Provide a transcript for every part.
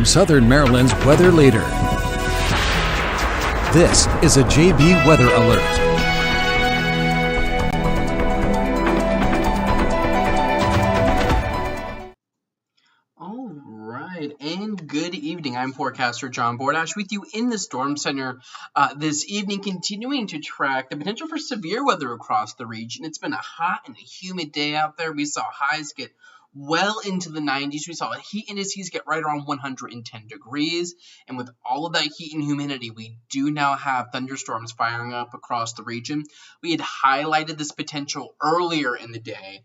from Southern Maryland's weather leader. This is a JB Weather Alert. And good evening. I'm Forecaster John Bordash with you in the Storm Center this evening, continuing to track the potential for severe weather across the region. It's been a hot and a humid day out there. We saw highs get well into the 90s. We saw heat indices get right around 110 degrees. And with all of that heat and humidity, we do now have thunderstorms firing up across the region. We had highlighted this potential earlier in the day.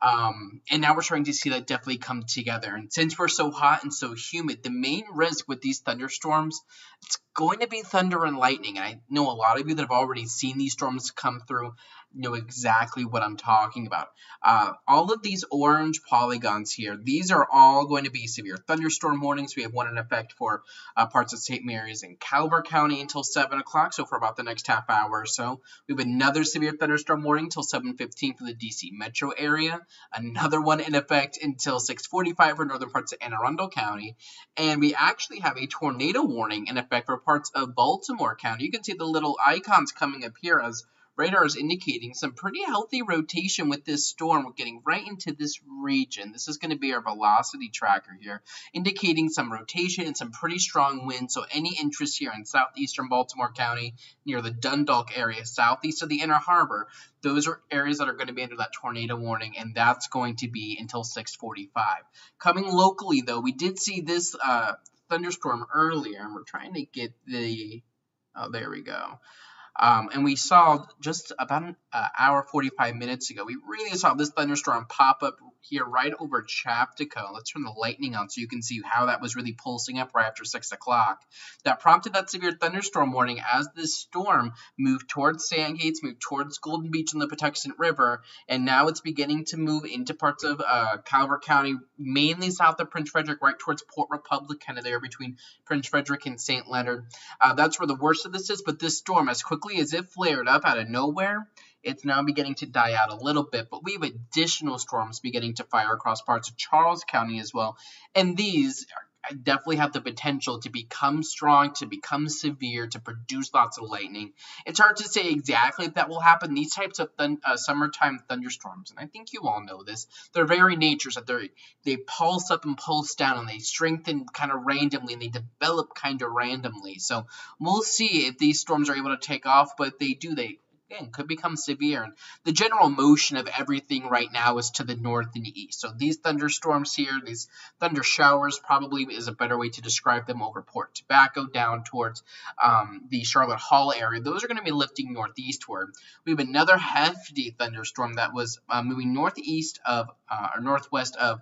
And now we're starting to see that definitely come together. And since we're so hot and so humid, the main risk with these thunderstorms, it's going to be thunder and lightning. And I know a lot of you that have already seen these storms come through know exactly what I'm talking about. All of these orange polygons here, these are all going to be severe thunderstorm warnings. We have one in effect for parts of St. Mary's and Calvert County until 7 o'clock, so for about the next half hour or so. We have another severe thunderstorm warning until 7:15 for the DC metro area, another one in effect until 6:45 for northern parts of Anne Arundel County, and we actually have a tornado warning in effect for parts of Baltimore County. You can see the little icons coming up here as radar is indicating some pretty healthy rotation with this storm. We're getting right into this region. This is going to be our velocity tracker here, indicating some rotation and some pretty strong winds. So any interest here in southeastern Baltimore County, near the Dundalk area, southeast of the Inner Harbor, those are areas that are going to be under that tornado warning, and that's going to be until 6:45. Coming locally, though, we did see this thunderstorm earlier, and we're trying to get the, oh, there we go. And we saw just about an hour, 45 minutes ago, we really saw this thunderstorm pop up here right over Chaptico. Let's turn the lightning on so you can see how that was really pulsing up right after 6 o'clock. That prompted that severe thunderstorm warning as this storm moved towards Sandgates, moved towards Golden Beach and the Patuxent River, and now it's beginning to move into parts of Calvert County, mainly south of Prince Frederick, right towards Port Republic, kind of there between Prince Frederick and St. Leonard. That's where the worst of this is, but this storm, as quickly as it flared up out of nowhere, it's now beginning to die out a little bit, but we have additional storms beginning to fire across parts of Charles County as well, and these definitely have the potential to become strong, to become severe, to produce lots of lightning. It's hard to say exactly if that will happen. These types of summertime thunderstorms, and I think you all know this, their very natures that they pulse up and pulse down, and they strengthen kind of randomly, and they develop kind of randomly. So we'll see if these storms are able to take off, but they again, could become severe. And the general motion of everything right now is to the north and east. So these thunderstorms here, these thunder showers probably is a better way to describe them, over Port Tobacco down towards the Charlotte Hall area. Those are going to be lifting northeastward. We have another hefty thunderstorm that was moving northeast of or northwest of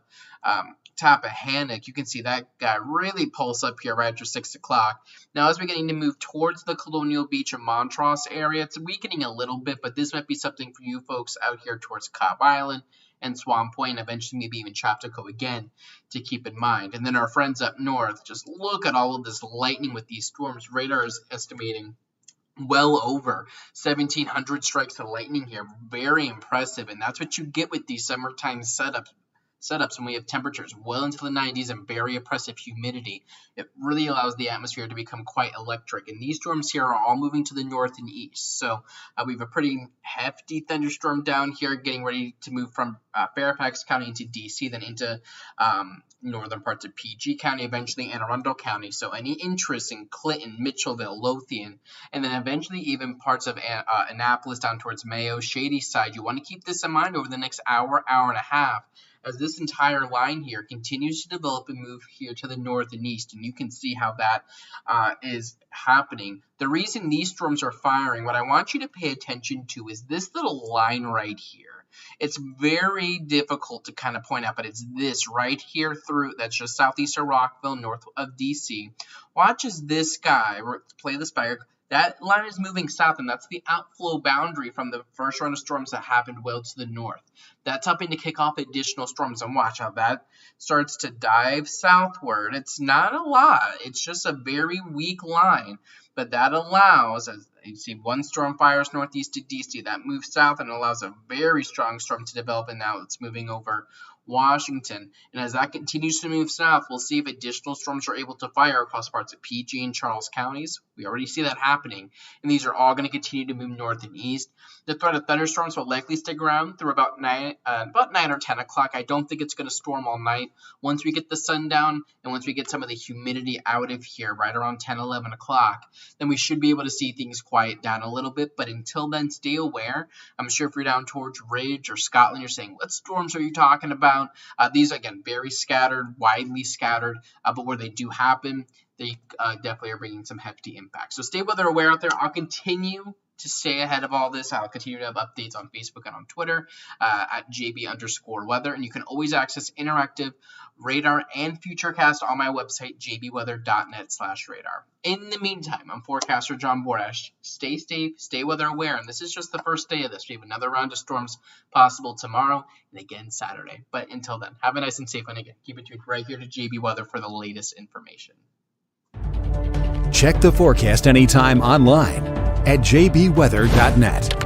Tappahannock. You can see that guy really pulse up here right after 6 o'clock. Now, as we're getting to move towards the Colonial Beach and Montrose area, it's weakening a little bit, but this might be something for you folks out here towards Cobb Island and Swan Point, eventually maybe even Chaptico again, to keep in mind. And then our friends up north, just look at all of this lightning with these storms. Radar is estimating well over 1,700 strikes of lightning here. Very impressive, and that's what you get with these summertime setups when we have temperatures well into the 90s and very oppressive humidity. It really allows the atmosphere to become quite electric. And these storms here are all moving to the north and east. So we have a pretty hefty thunderstorm down here getting ready to move from Fairfax County into DC, then into northern parts of PG County, eventually Anne Arundel County. So any interest in Clinton, Mitchellville, Lothian, and then eventually even parts of Annapolis down towards Mayo, Shady Side. You want to keep this in mind over the next hour, hour and a half, as this entire line here continues to develop and move here to the north and east, and you can see how that is happening. The reason these storms are firing, what I want you to pay attention to is this little line right here. It's very difficult to kind of point out, but it's this right here through, that's just southeast of Rockville, north of DC. Watch as this guy, play this back. That line is moving south, and that's the outflow boundary from the first run of storms that happened well to the north. That's helping to kick off additional storms, and watch how that starts to dive southward. It's not a lot. It's just a very weak line, but that allows, as you see, one storm fires northeast to DC. That moves south and allows a very strong storm to develop, and now it's moving over Washington. And as that continues to move south, we'll see if additional storms are able to fire across parts of PG and Charles counties. We already see that happening, and these are all going to continue to move north and east. The threat of thunderstorms will likely stick around through about 9 or 10 o'clock. I don't think it's going to storm all night. Once we get the sun down and once we get some of the humidity out of here right around 10, 11 o'clock, then we should be able to see things quiet down a little bit. But until then, stay aware. I'm sure if you're down towards Ridge or Scotland, you're saying, what storms are you talking about? These, again, very scattered, widely scattered, but where they do happen, they definitely are bringing some hefty impact. So stay weather aware out there. I'll continue to stay ahead of all this. I'll continue to have updates on Facebook and on Twitter at JB_weather. And you can always access interactive radar and Futurecast on my website, jbweather.net/radar. In the meantime, I'm Forecaster John Bordash. Stay safe, stay weather aware. And this is just the first day of this. We have another round of storms possible tomorrow and again Saturday. But until then, have a nice and safe one. Again, keep it tuned right here to JB Weather for the latest information. Check the forecast anytime online at jbweather.net.